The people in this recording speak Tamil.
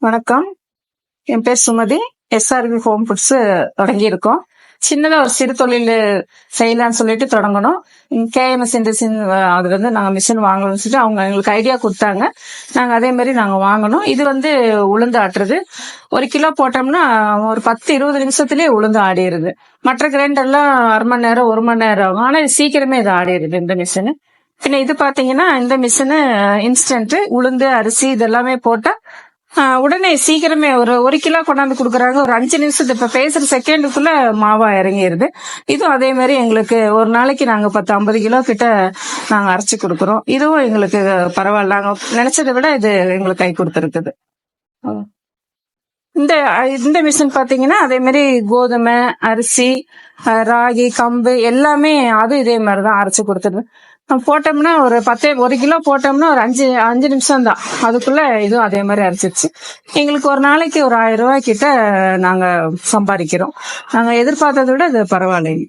வணக்கம். என் பேர் சுமதி. SRV ஹோம் ஃபுட்ஸ் தொடங்கியிருக்கோம். சின்னதா ஒரு சிறு தொழில் செய்யலாம்னு சொல்லிட்டு தொடங்கணும். KMS இண்டஸ்ட்ரீஸ் அது வந்து நாங்க மிஷின் வாங்கணும்னு சொல்லிட்டு அவங்க எங்களுக்கு ஐடியா கொடுத்தாங்க. நாங்க அதே மாதிரி நாங்க வாங்கணும். இது வந்து உளுந்து ஆட்டுறது. 1 கிலோ போட்டோம்னா ஒரு 10-20 நிமிஷத்துலயே உளுந்து ஆடிடுது. மற்ற கிரைண்டர்லாம் 1/2 மணி நேரம் 1 மணி நேரம் ஆகும். ஆனா இது சீக்கிரமே இது ஆடிடுது இந்த மிஷின். பின்ன இது பாத்தீங்கன்னா இந்த மிஷினு இன்ஸ்டன்ட் உளுந்து அரிசி இதெல்லாமே போட்டா உடனே சீக்கிரமே ஒரு கிலோ கொண்டாந்து கொடுக்குறாங்க. ஒரு 5 நிமிஷத்து இப்ப பேசுற செகண்டுக்குள்ள மாவா இறங்கிடுது. இதுவும் அதே மாதிரி எங்களுக்கு ஒரு நாளைக்கு நாங்க 10-50 கிலோ கிட்ட நாங்க அரைச்சு கொடுக்குறோம். இதுவும் எங்களுக்கு பரவாயில்ல. நாங்க நினைச்சதை விட இது எங்களுக்கு கை கொடுத்துருக்குது. இந்த இந்த மிஷின் பாத்தீங்கன்னா அதே மாதிரி கோதுமை அரிசி ராகி கம்பு எல்லாமே அது இதே மாதிரிதான் அரைச்சு கொடுத்துருது. போட்டோம்னா ஒரு 1 கிலோ போட்டோம்னா ஒரு 5 நிமிஷம் தான். அதுக்குள்ள இதுவும் அதே மாதிரி அரைச்சிருச்சு. எங்களுக்கு ஒரு நாளைக்கு ஒரு 1000 ரூபாய் கிட்ட நாங்க சம்பாதிக்கிறோம். நாங்க எதிர்பார்த்ததை விட இது பரவாயில்லைங்க.